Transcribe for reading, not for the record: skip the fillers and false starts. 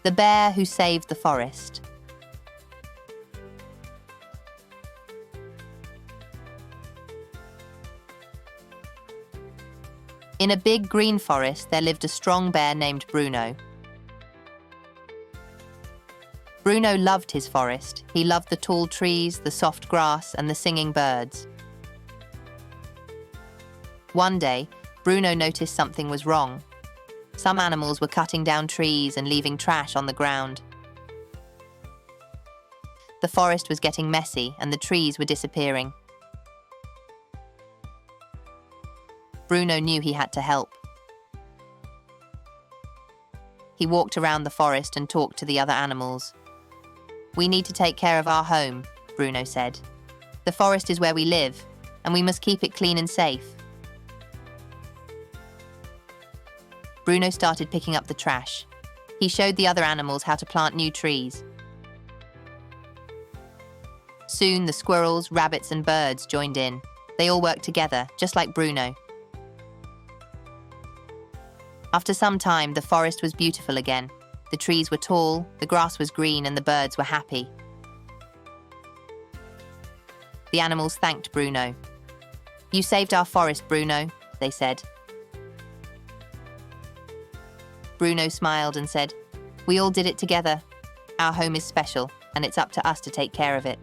The bear who saved the forest. In a big green forest, there lived a strong bear named Bruno. Bruno loved his forest. He loved the tall trees, the soft grass, and the singing birds. One day, Bruno noticed something was wrong. Some animals were cutting down trees and leaving trash on the ground. The forest was getting messy and the trees were disappearing. Bruno knew he had to help. He walked around the forest and talked to the other animals. "We need to take care of our home," Bruno said. "The forest is where we live, and we must keep it clean and safe." Bruno started picking up the trash. He showed the other animals how to plant new trees. Soon, the squirrels, rabbits, and birds joined in. They all worked together, just like Bruno. After some time, the forest was beautiful again. The trees were tall, the grass was green, and the birds were happy. The animals thanked Bruno. "You saved our forest, Bruno," they said. Bruno smiled and said, "We all did it together. Our home is special, and it's up to us to take care of it."